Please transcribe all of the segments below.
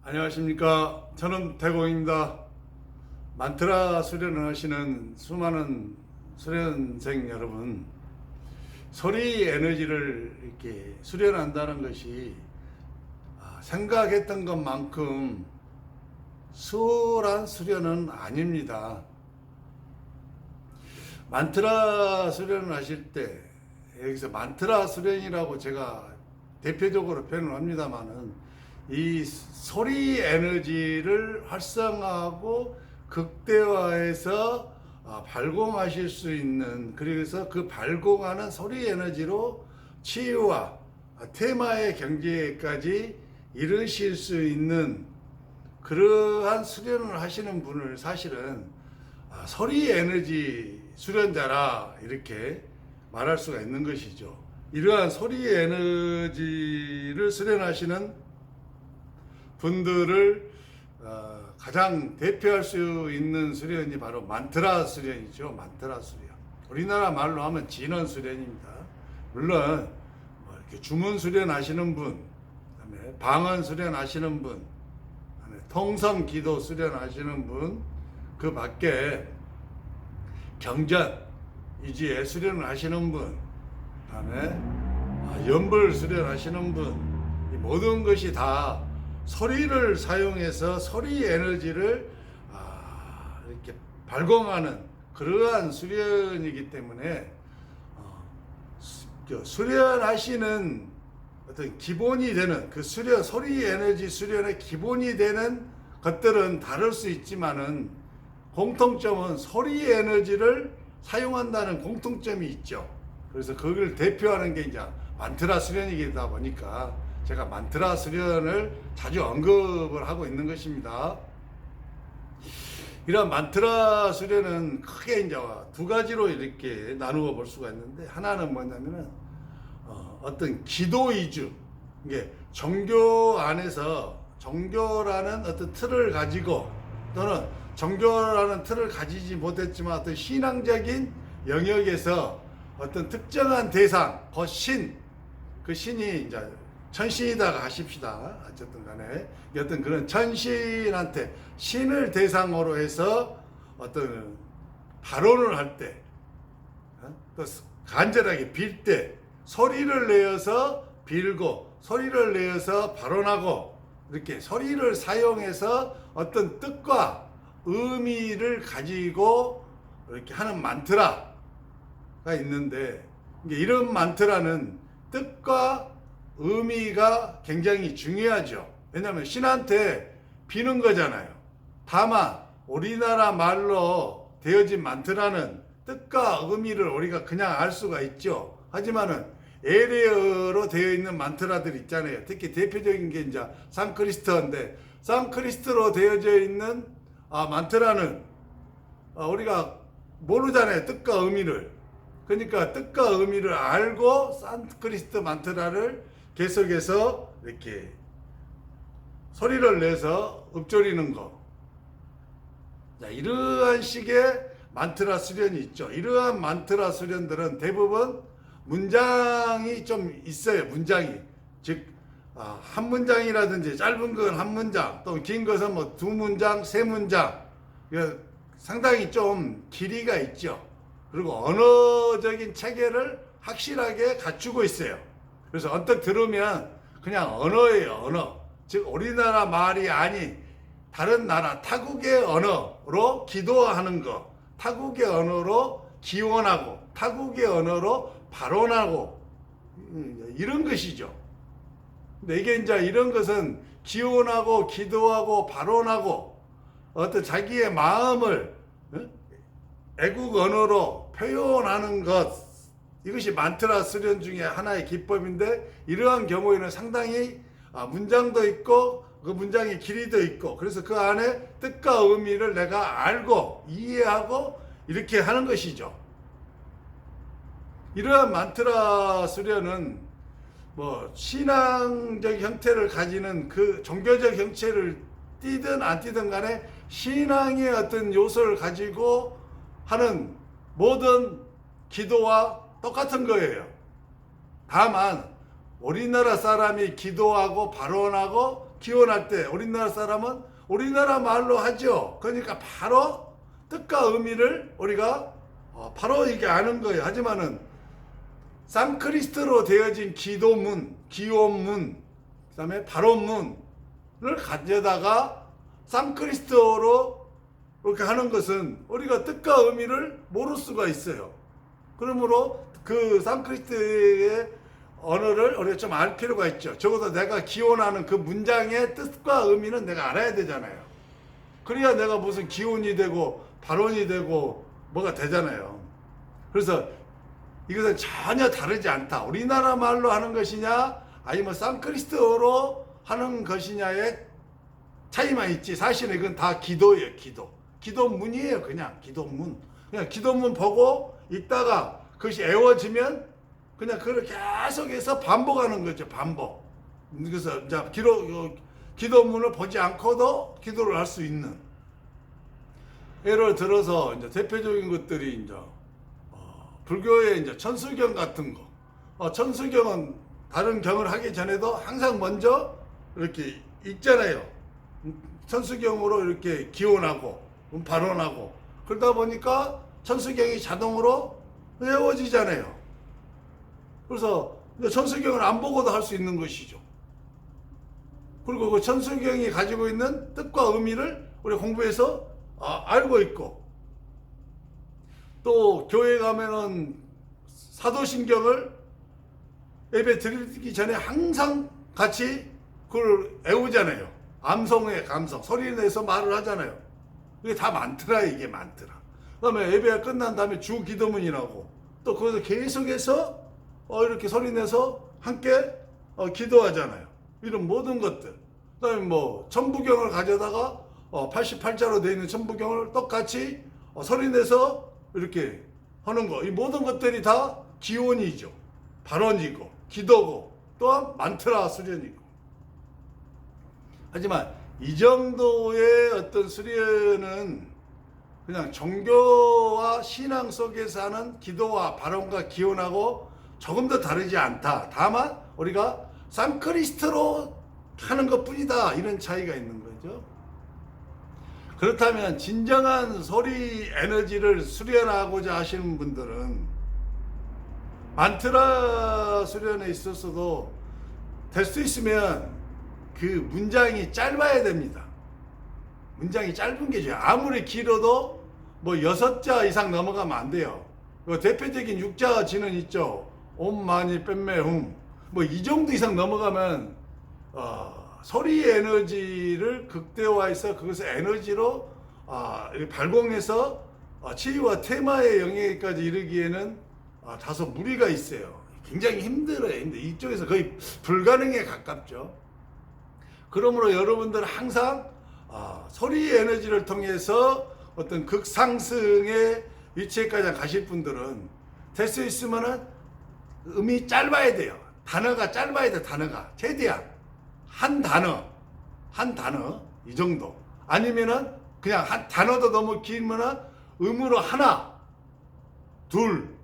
안녕하십니까. 저는 대공입니다. 만트라 수련을 하시는 수많은 수련생 여러분, 소리 에너지를 이렇게 수련한다는 것이 생각했던 것만큼 수월한 수련은 아닙니다. 만트라 수련을 하실 때, 여기서 만트라 수련이라고 제가 대표적으로 표현을 합니다만은, 이 소리 에너지를 활성화하고 극대화해서 발공하실 수 있는, 그래서 그 발공하는 소리 에너지로 치유와 테마의 경지에까지 이르실 수 있는 그러한 수련을 하시는 분을 사실은 소리 에너지 수련자라 이렇게 말할 수가 있는 것이죠. 이러한 소리 에너지를 수련하시는 분들을 가장 대표할 수 있는 수련이 바로 만트라 수련이죠. 만트라 수련. 우리나라 말로 하면 진원 수련입니다. 물론 이렇게 주문 수련 하시는 분, 그다음에 방언 수련 하시는 분, 그다음에 통성 기도 수련 하시는 분, 그 밖에 경전 이지에 수련을 하시는 분, 그다음에 연불 수련 하시는 분, 이 모든 것이 다 소리를 사용해서 소리 에너지를 이렇게 발광하는 그러한 수련이기 때문에 수련하시는 어떤 기본이 되는 그 수련, 소리 에너지 수련의 기본이 되는 것들은 다를 수 있지만은 공통점은 소리 에너지를 사용한다는 공통점이 있죠. 그래서 그걸 대표하는 게 이제 만트라 수련이다 보니까 제가 만트라 수련을 자주 언급을 하고 있는 것입니다. 이런 만트라 수련은 크게 이제 두 가지로 이렇게 나누어 볼 수가 있는데, 하나는 뭐냐면은 어떤 기도 위주, 이게 종교 안에서 종교라는 어떤 틀을 가지고, 또는 종교라는 틀을 가지지 못했지만 어떤 신앙적인 영역에서 어떤 특정한 대상, 그 신이 이제 천신이다가 하십시다. 어쨌든 간에 어떤 그런 천신한테, 신을 대상으로 해서 어떤 발언을 할 때, 또 간절하게 빌 때 소리를 내어서 빌고 소리를 내어서 발언하고, 이렇게 소리를 사용해서 어떤 뜻과 의미를 가지고 이렇게 하는 만트라가 있는데, 이런 만트라는 뜻과 의미가 굉장히 중요하죠. 왜냐하면 신한테 비는 거잖아요. 다만 우리나라 말로 되어진 만트라는 뜻과 의미를 우리가 그냥 알 수가 있죠. 하지만은 에레어로 되어 있는 만트라들 있잖아요. 특히 대표적인 게 이제 산크리스트인데, 산크리스트로 되어져 있는 만트라는 우리가 모르잖아요. 뜻과 의미를. 그러니까 뜻과 의미를 알고 산크리스트 만트라를 계속해서 이렇게 소리를 내서 읊조리는 거. 자, 이러한 식의 만트라 수련이 있죠. 이러한 만트라 수련들은 대부분 문장이 좀 있어요. 문장이. 즉, 한 문장이라든지 짧은 건 한 문장, 또 긴 것은 뭐 두 문장, 세 문장. 상당히 좀 길이가 있죠. 그리고 언어적인 체계를 확실하게 갖추고 있어요. 그래서 언뜻 들으면 그냥 언어예요, 언어. 즉, 우리나라 말이 아닌 다른 나라, 타국의 언어로 기도하는 거, 타국의 언어로 기원하고, 타국의 언어로 발언하고, 이런 것이죠. 근데 이게 이제 이런 것은 기원하고, 기도하고, 발언하고, 어떤 자기의 마음을 애국 언어로 표현하는 것, 이것이 만트라 수련 중에 하나의 기법인데, 이러한 경우에는 상당히 문장도 있고 그 문장의 길이도 있고, 그래서 그 안에 뜻과 의미를 내가 알고 이해하고 이렇게 하는 것이죠. 이러한 만트라 수련은 뭐 신앙적 형태를 가지는, 그 종교적 형태를 띠든 안 띠든 간에 신앙의 어떤 요소를 가지고 하는 모든 기도와 똑같은 거예요. 다만 우리나라 사람이 기도하고 발언하고 기원할 때 우리나라 사람은 우리나라 말로 하죠. 그러니까 바로 뜻과 의미를 우리가 바로 이게 아는 거예요. 하지만은 산크리스트로 되어진 기도문, 기원문, 그다음에 발언문을 가져다가 산크리스트어로 이렇게 하는 것은 우리가 뜻과 의미를 모를 수가 있어요. 그러므로 그 산크리스트의 언어를 우리가 좀 알 필요가 있죠. 적어도 내가 기원하는 그 문장의 뜻과 의미는 내가 알아야 되잖아요. 그래야 내가 무슨 기원이 되고 발언이 되고 뭐가 되잖아요. 그래서 이것은 전혀 다르지 않다. 우리나라 말로 하는 것이냐 아니면 산크리스트어로 하는 것이냐의 차이만 있지. 사실은 이건 다 기도예요. 기도문이에요. 그냥 기도문. 그냥 기도문 보고 있다가 그것이 애워지면 그냥 그걸 계속해서 반복하는 거죠. 반복. 그래서 이제 기도문을 보지 않고도 기도를 할 수 있는. 예를 들어서 이제 대표적인 것들이 이제 불교의 이제 천수경 같은 거. 천수경은 다른 경을 하기 전에도 항상 먼저 이렇게 읽잖아요. 천수경으로 이렇게 기원하고 발언하고 그러다 보니까 천수경이 자동으로 외워지잖아요. 그래서 천수경을 안 보고도 할 수 있는 것이죠. 그리고 그 천수경이 가지고 있는 뜻과 의미를 우리 공부해서 알고 있고, 또 교회 가면은 사도신경을 예배 드리기 전에 항상 같이 그걸 외우잖아요. 암송의 감성, 소리 내서 말을 하잖아요. 이게 다 만트라, 이게 만트라. 그 다음에 예배가 끝난 다음에 주 기도문이라고 또 거기서 계속해서 이렇게 소리 내서 함께 기도하잖아요. 이런 모든 것들. 그 다음에 뭐 천부경을 가져다가 88자로 되어 있는 천부경을 똑같이 소리 내서 이렇게 하는 거. 이 모든 것들이 다 기원이죠. 발언이고 기도고 또한 만트라 수련이고. 하지만 이 정도의 어떤 수련은 그냥 종교와 신앙 속에서 하는 기도와 발언과 기원하고 조금 더 다르지 않다. 다만 우리가 산크리스트로 하는 것뿐이다. 이런 차이가 있는 거죠. 그렇다면 진정한 소리 에너지를 수련하고자 하시는 분들은 만트라 수련에 있어서도 될 수 있으면 그 문장이 짧아야 됩니다. 문장이 짧은 게 좋아요. 아무리 길어도 뭐 6자 이상 넘어가면 안 돼요. 대표적인 6자 진은 있죠. 옴 마니 뺨매 훔. 뭐 이 정도 이상 넘어가면 소리 에너지를 극대화해서 그것을 에너지로 발광해서 치유와 테마의 영역까지 이르기에는 다소 무리가 있어요. 굉장히 힘들어요. 근데 이쪽에서 거의 불가능에 가깝죠. 그러므로 여러분들은 항상 소리 에너지를 통해서 어떤 극상승의 위치에까지 가실 분들은 될 수 있으면은 음이 짧아야 돼요. 단어가 짧아야 돼. 단어가 최대한 한 단어 이 정도. 아니면은 그냥 한 단어도 너무 길면은 음으로 하나 둘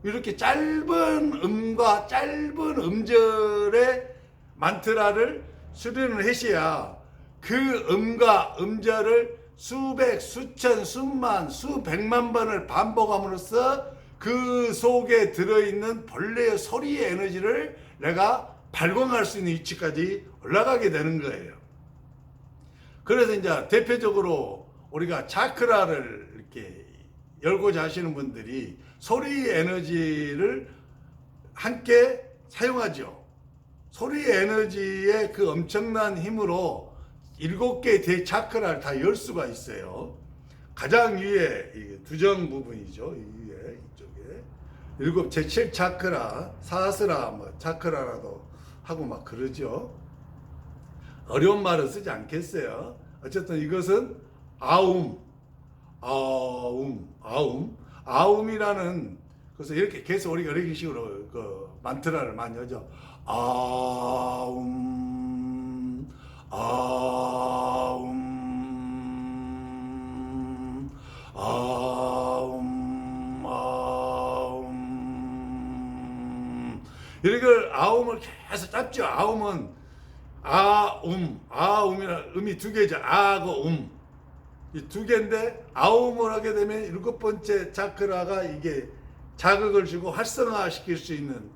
이렇게 짧은 음과 짧은 음절의 만트라를 수련을 하셔야 그 음과 음절을 수백, 수천, 수만, 수백만 번을 반복함으로써 그 속에 들어있는 본래의 소리의 에너지를 내가 발광할 수 있는 위치까지 올라가게 되는 거예요. 그래서 이제 대표적으로 우리가 차크라를 이렇게 열고자 하시는 분들이 소리 에너지를 함께 사용하죠. 소리 에너지의 그 엄청난 힘으로 7개의 대차크라를 다 열 수가 있어요. 가장 위에 두정 부분이죠. 이 위에 이쪽에 7 제7 차크라, 사스라 뭐 차크라라도 하고 막 그러죠. 어려운 말은 쓰지 않겠어요. 어쨌든 이것은 아움이라는 그래서 이렇게 계속 우리가 이런 식으로 그 만트라를 많이 하죠. 아움 이걸 아움을 계속 짧죠. 아음은 아음이라 음이 두 개죠. 아하고 이 두 개인데 아음을 하게 되면 일곱 번째 차크라가 이게 자극을 주고 활성화 시킬 수 있는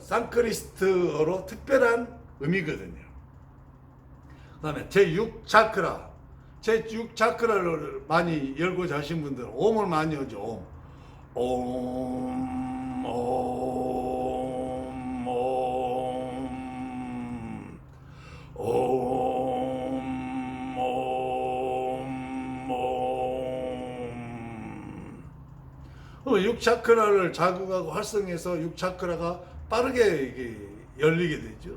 산크리스트어로 특별한 음이거든요. 그 다음에 제6 차크라. 제6 차크라를 많이 열고자 하신 분들은 옴을 많이 하죠. 옴, 옴, 옴, 옴, 옴, 옴. 6차크라를 자극하고 활성해서 6차크라가 빠르게 이게 열리게 되죠.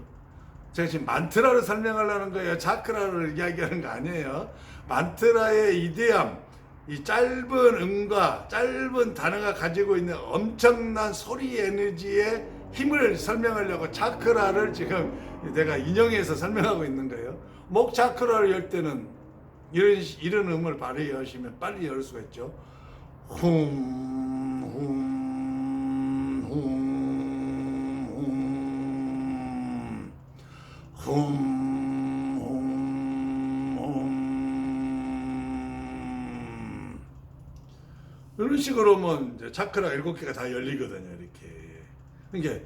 제가 지금 만트라를 설명하려는 거예요. 차크라를 이야기하는 거 아니에요. 만트라의 이데암, 이 짧은 음과 짧은 단어가 가지고 있는 엄청난 소리 에너지의 힘을 설명하려고 차크라를 지금 내가 인용해서 설명하고 있는 거예요. 목 차크라를 열 때는 이런 음을 발휘하시면 빨리 열 수가 있죠. 훔, 훔, 훔, 훔. 이런 식으로 하면 이제 차크라 7개가 다 열리거든요. 이렇게. 이게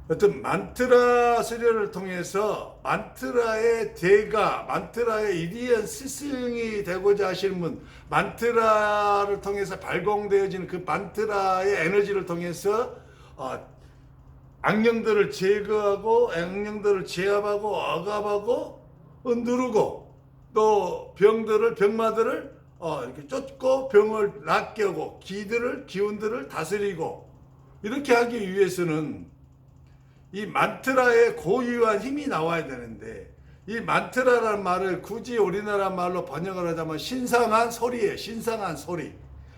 어떤 만트라 수련을 통해서 만트라의 대가, 만트라의 이디언 스승이 되고자 하시는 분, 만트라를 통해서 발광되어지는 그 만트라의 에너지를 통해서 악령들을 제거하고 악령들을 제압하고 억압하고 누르고 또 병마들을 이렇게 쫓고 병을 낫게 하고 기운들을 다스리고 이렇게 하기 위해서는 이 만트라의 고유한 힘이 나와야 되는데 이 만트라라는 말을 굳이 우리나라 말로 번역을 하자면 신성한 소리예요. 신성한 소리.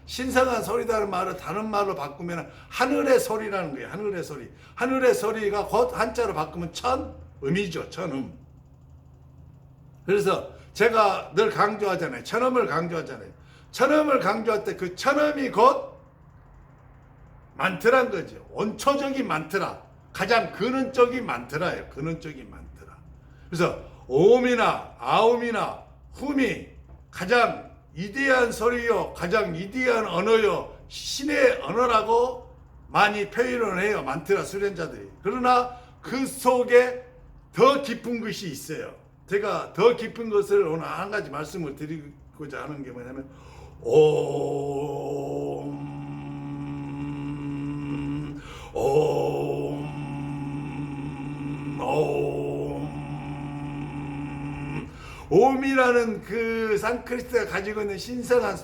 신성한 소리라는 말을 다른 말로 바꾸면 하늘의 소리라는 거예요. 하늘의 소리. 하늘의 소리가 곧 한자로 바꾸면 천음이죠. 천음. 그래서 제가 늘 강조하잖아요. 천음을 강조하잖아요. 천음을 강조할 때 그 천음이 곧 만트라인 거죠. 원초적인 만트라. 가장 근원적인 만트라예요. 근원적인 만트라. 그래서 옴이나 아움이나 훔이 가장 이데한 소리요, 가장 이데한 언어요, 신의 언어라고 많이 표현을 해요. 만트라 수련자들이. 그러나 그 속에 더 깊은 것이 있어요. 제가 더 깊은 것을 오늘 한 가지 말씀을 드리고자 하는 게 뭐냐면 옴, 옴, 옴. 옴이라는 그 산크리스트가 가지고 있는 신성한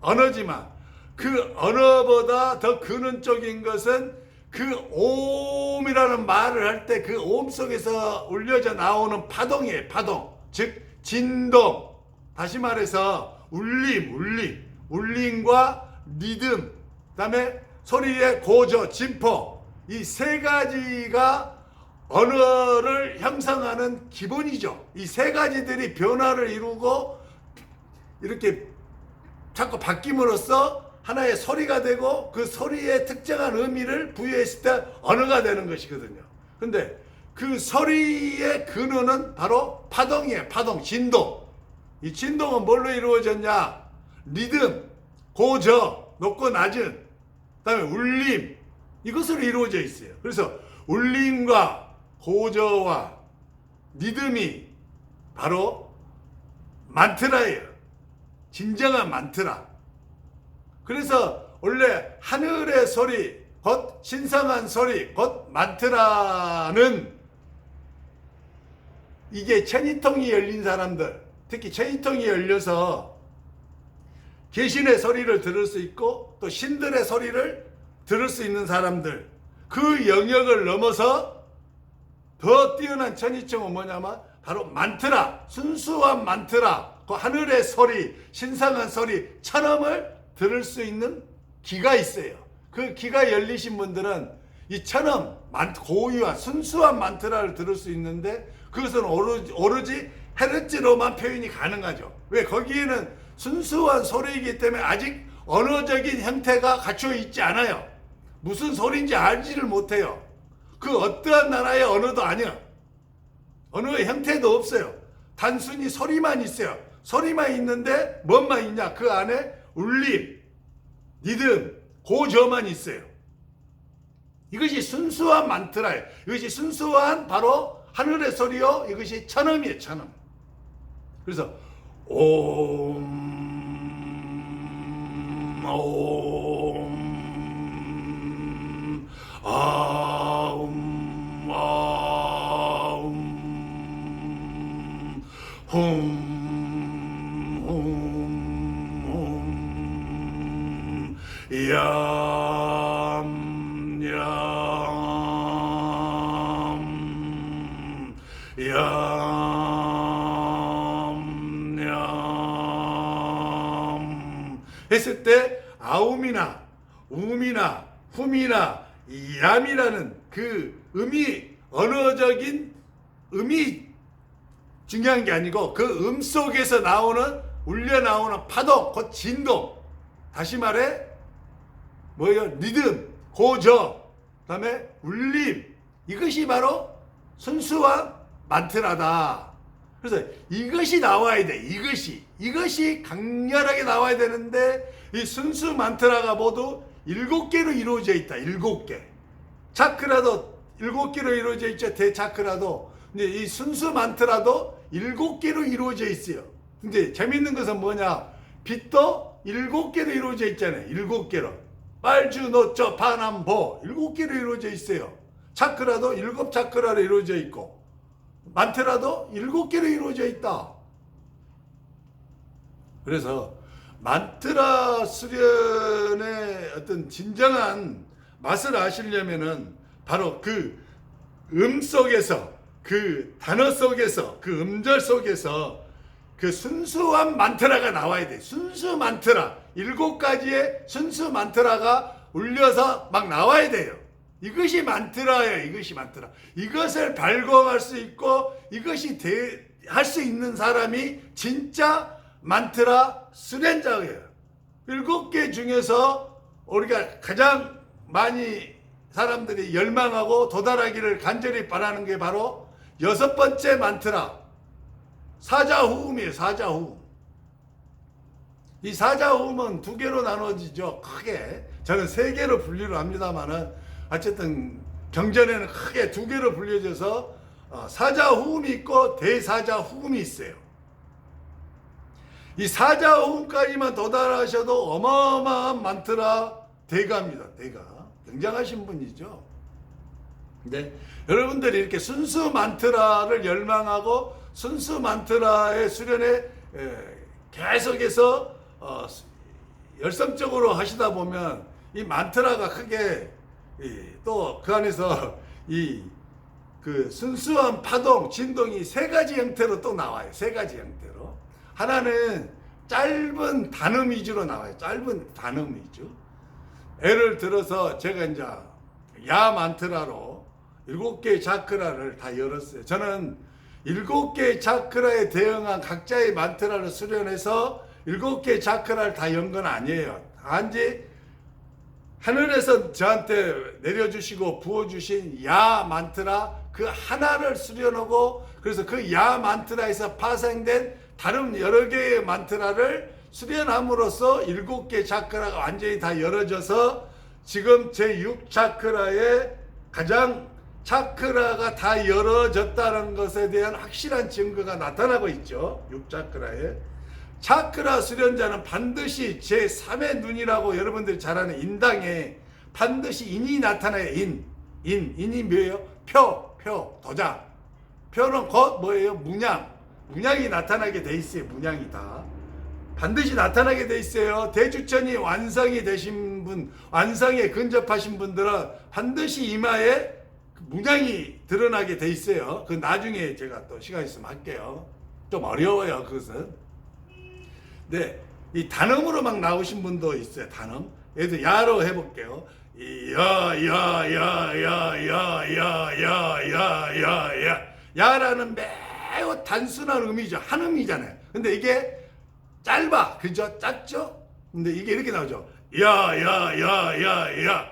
언어지만 그 언어보다 더 근원적인 것은 그 옴이라는 말을 할 때 그 옴 속에서 울려져 나오는 파동이에요. 파동. 즉 진동. 다시 말해서 울림과 리듬, 그다음에 소리의 고저, 진포. 이 세 가지가 언어를 형성하는 기본이죠. 이 세 가지들이 변화를 이루고 이렇게 자꾸 바뀜으로써 하나의 소리가 되고 그 소리에 특정한 의미를 부여했을 때 언어가 되는 것이거든요. 근데 그 소리의 근원은 바로 파동이에요. 파동, 진동. 이 진동은 뭘로 이루어졌냐? 리듬, 고저, 높고 낮은, 그 다음에 울림, 이것으로 이루어져 있어요. 그래서 울림과 고저와 리듬이 바로 만트라예요. 진정한 만트라. 그래서 원래 하늘의 소리, 곧 신성한 소리, 곧 만트라는 이게 천이통이 열린 사람들, 특히 천이통이 열려서 귀신의 소리를 들을 수 있고 또 신들의 소리를 들을 수 있는 사람들, 그 영역을 넘어서 더 뛰어난 천이통은 뭐냐면 바로 만트라, 순수한 만트라, 그 하늘의 소리, 신성한 소리, 천음을 들을 수 있는 귀가 있어요. 그 귀가 열리신 분들은 이 천음, 고유한 순수한 만트라를 들을 수 있는데 그것은 오로지 헤르츠로만 표현이 가능하죠. 왜? 거기에는 순수한 소리이기 때문에 아직 언어적인 형태가 갖춰 있지 않아요. 무슨 소리인지 알지를 못해요. 그 어떠한 나라의 언어도 아니야. 언어의 형태도 없어요. 단순히 소리만 있어요. 소리만 있는데 뭔만 있냐? 그 안에 울림, 리듬, 고저만 있어요. 이것이 순수한 만트라예요. 이것이 순수한 바로 하늘의 소리요. 이것이 천음이에요. 천음. 그래서 옴, 옴, 아움, 아움, 홈, 홈, 얌, 얌, 얌 했을 때 아움이나 um이나 훔이나 얌이라는 그 음이 언어적인 음이 중요한 게 아니고 그 음 속에서 나오는 울려 나오는 파동, 곧 진동, 다시 말해 뭐예요? 리듬, 고저, 그다음에 울림, 이것이 바로 순수한 만트라다. 그래서 이것이 나와야 돼. 이것이 강렬하게 나와야 되는데 이 순수 만트라가 모두 7개로 이루어져 있다. 7개. 차크라도 7개로 이루어져 있죠. 대차크라도. 근데 이 순수 만트라도 7개로 이루어져 있어요. 근데 재밌는 것은 뭐냐? 빛도 7개로 이루어져 있잖아요. 7개로. 빨주, 노초, 파남보 7개로 이루어져 있어요. 차크라도 7차크라로 이루어져 있고 만트라도 7개로 이루어져 있다. 그래서 만트라 수련의 어떤 진정한 맛을 아시려면은 바로 그 속에서, 그 단어 속에서, 그 음절 속에서 그 순수한 만트라가 나와야 돼. 순수 만트라. 7가지의 순수 만트라가 울려서 막 나와야 돼요. 이것이 만트라예요. 이것이 만트라. 이것을 발광할 수 있고 이것이 할 수 있는 사람이 진짜 만트라 수련자예요. 7개 중에서 우리가 가장 많이 사람들이 열망하고 도달하기를 간절히 바라는 게 바로 6번째 만트라. 사자후음이에요. 사자후음. 이 사자후음은 2개로 나눠지죠. 크게. 저는 3개로 분류를 합니다만은 어쨌든 경전에는 크게 2개로 분류해져서 사자후음이 있고 대사자후음이 있어요. 이 사자후음까지만 도달하셔도 어마어마한 만트라 대가입니다. 대가. 굉장하신 분이죠. 근데 여러분들이 이렇게 순수 만트라를 열망하고 순수 만트라의 수련에 계속해서 열성적으로 하시다 보면 이 만트라가 크게 또 그 안에서 그 순수한 파동, 진동이 3가지 형태로 또 나와요. 3가지 형태로. 하나는 짧은 단음 위주로 나와요. 짧은 단음 위주. 예를 들어서 제가 이제 야 만트라로 7개의 차크라를 다 열었어요. 저는 7개의 차크라에 대응한 각자의 만트라를 수련해서 7개의 차크라를 다 연 건 아니에요. 단지 하늘에서 저한테 내려주시고 부어주신 야 만트라 그 하나를 수련하고 그래서 그 야 만트라에서 파생된 다른 여러 개의 만트라를 수련함으로써 7개 차크라가 완전히 다 열어져서 지금 제 6차크라에 가장 차크라가 다 열어졌다는 것에 대한 확실한 증거가 나타나고 있죠. 6차크라에. 차크라 수련자는 반드시 제3의 눈이라고 여러분들이 잘 아는 인당에 반드시 인이 나타나요. 인이 뭐예요? 표, 도장. 표는 곧 뭐예요? 문양이 나타나게 돼 있어요. 문양이 다. 반드시 나타나게 돼 있어요. 대주천이 완성이 되신 분, 완성에 근접하신 분들은 반드시 이마에 문양이 드러나게 돼 있어요. 그 나중에 제가 또 시간 있으면 할게요. 좀 어려워요, 그것은. 네, 이 단음으로 막 나오신 분도 있어요. 단음. 예를 들어 야로 해볼게요. 야라는 매우 단순한 음이죠. 한 음이잖아요. 근데 이게 짧아. 그죠? 짧죠? 근데 이게 이렇게 나오죠. 야.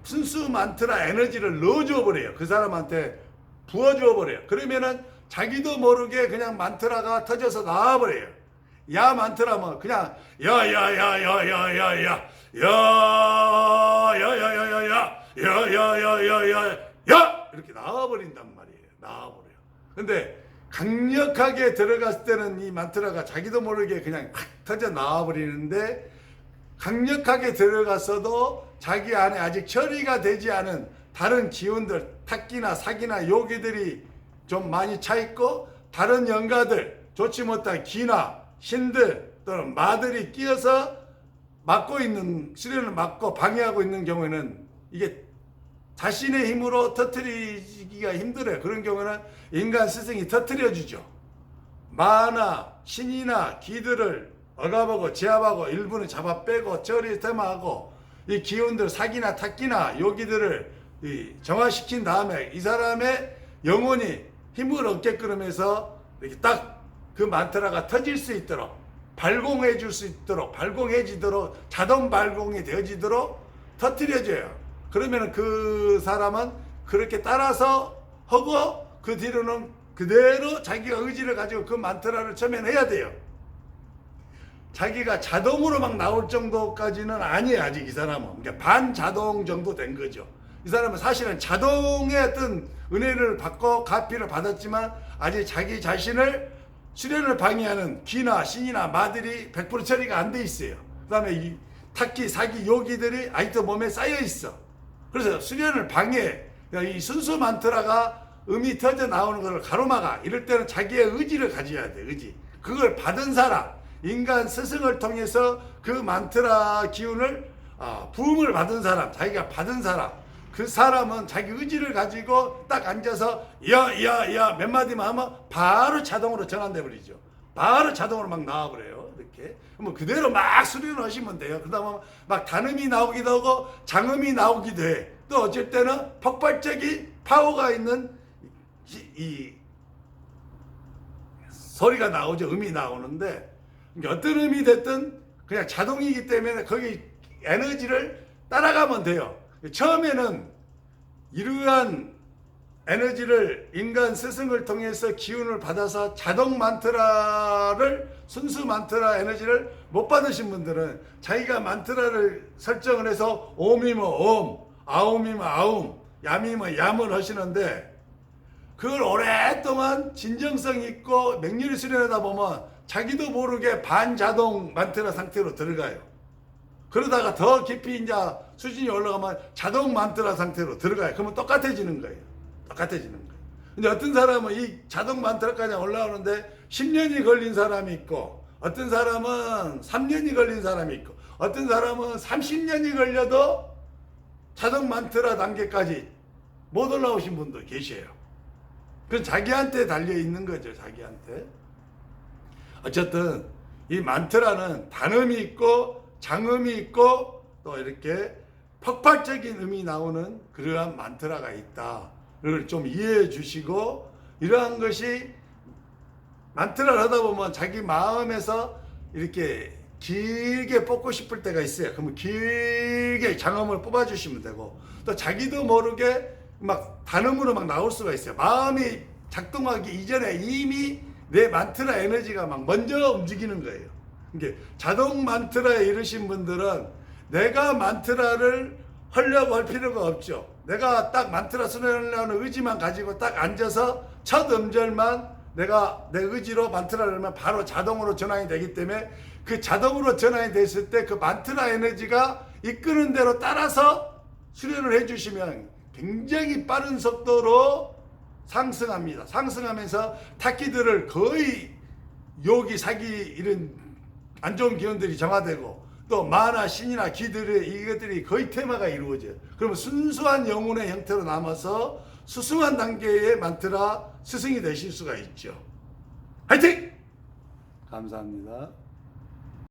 순수 만트라 에너지를 넣어줘 버려요. 그 사람한테 부어줘 버려요. 그러면은 자기도 모르게 그냥 만트라가 터져서 나와 버려요. 야 만트라면 그냥 야야야야야야야 야야야야야야야야야야야 이렇게 나와 버린단 말이에요. 나와 버려요. 근데 강력하게 들어갔을 때는 이 만트라가 자기도 모르게 그냥 확 터져 나와 버리는데, 강력하게 들어갔어도 자기 안에 아직 처리가 되지 않은 다른 기운들, 탁기나 사기나 요기들이 좀 많이 차 있고, 다른 영가들, 좋지 못한 기나 신들 또는 마들이 끼어서 막고 있는, 수련을 막고 방해하고 있는 경우에는 이게 자신의 힘으로 터뜨리기가 힘들어요. 그런 경우는 인간 스승이 터뜨려 주죠. 마나 신이나 기들을 억압하고 제압하고 일부는 잡아 빼고 처리템하고 이 기운들, 사기나 탁기나 요기들을 정화시킨 다음에 이 사람의 영혼이 힘을 얻게끔 해서 이렇게 딱 그 만트라가 터질 수 있도록, 발공해 줄 수 있도록, 발공해지도록, 자동 발공이 되어지도록 터뜨려줘요. 그러면 그 사람은 그렇게 따라서 하고 그 뒤로는 그대로 자기가 의지를 가지고 그 만트라를 처면해야 돼요. 자기가 자동으로 막 나올 정도까지는 아니에요. 아직 이 사람은. 그러니까 반자동 정도 된 거죠. 이 사람은 사실은 자동의 어떤 은혜를 받고 가피를 받았지만 아직 자기 자신을 수련을 방해하는 기나 신이나 마들이 100% 처리가 안 돼 있어요. 그 다음에 이 탁기, 사기, 요기들이 아직도 몸에 쌓여 있어. 그래서 수련을 방해, 이 순수 만트라가 음이 터져 나오는 것을 가로막아. 이럴 때는 자기의 의지를 가져야 돼. 의지. 그걸 받은 사람, 인간 스승을 통해서 그 만트라 기운을 부음을 받은 사람, 자기가 받은 사람, 그 사람은 자기 의지를 가지고 딱 앉아서 야야야 몇 마디만 하면 바로 자동으로 전환돼 버리죠. 바로 자동으로 막 나와 버려요. 이렇게. 그러면 그대로 막 수련을 하시면 돼요. 그다음에 막 단음이 나오기도 하고 장음이 나오기도 해. 또 어쩔 때는 폭발적인 파워가 있는 이 소리가 나오죠. 음이 나오는데, 어떤 음이 됐든 그냥 자동이기 때문에 거기 에너지를 따라가면 돼요. 처음에는 이러한 에너지를 인간 스승을 통해서 기운을 받아서 자동 만트라를, 순수 만트라 에너지를 못 받으신 분들은 자기가 만트라를 설정을 해서 옴이면 옴, 아움이면 아움, 야미면 얌을 하시는데, 그걸 오랫동안 진정성 있고 맹렬히 수련하다 보면 자기도 모르게 반자동 만트라 상태로 들어가요. 그러다가 더 깊이 이제 수준이 올라가면 자동 만트라 상태로 들어가요. 그러면 똑같아지는 거예요. 똑같아지는 거예요. 근데 어떤 사람은 이 자동 만트라까지 올라오는데 10년이 걸린 사람이 있고, 어떤 사람은 3년이 걸린 사람이 있고, 어떤 사람은 30년이 걸려도 자동 만트라 단계까지 못 올라오신 분도 계셔요. 그건 자기한테 달려 있는 거죠. 자기한테. 어쨌든 이 만트라는 단음이 있고 장음이 있고 또 이렇게 폭발적인 음이 나오는 그러한 만트라가 있다를 좀 이해해 주시고, 이러한 것이 만트라를 하다 보면 자기 마음에서 이렇게 길게 뽑고 싶을 때가 있어요. 그러면 길게 장음을 뽑아 주시면 되고, 또 자기도 모르게 막 단음으로 막 나올 수가 있어요. 마음이 작동하기 이전에 이미 내 만트라 에너지가 막 먼저 움직이는 거예요. 이게 자동 만트라에 이르신 분들은 내가 만트라를 하려고 할 필요가 없죠. 내가 딱 만트라 수련하려는 의지만 가지고 딱 앉아서 첫 음절만 내가 내 의지로 만트라를 하면 바로 자동으로 전환이 되기 때문에, 그 자동으로 전환이 됐을 때 그 만트라 에너지가 이끄는 대로 따라서 수련을 해주시면 굉장히 빠른 속도로 상승합니다. 상승하면서 탁기들을 거의 요기, 사기 이런 안 좋은 기운들이 정화되고, 또 마나 신이나 기들의 이것들이 거의 테마가 이루어져요. 그러면 순수한 영혼의 형태로 남아서 수승한 단계의 만트라 스승이 되실 수가 있죠. 화이팅! 감사합니다.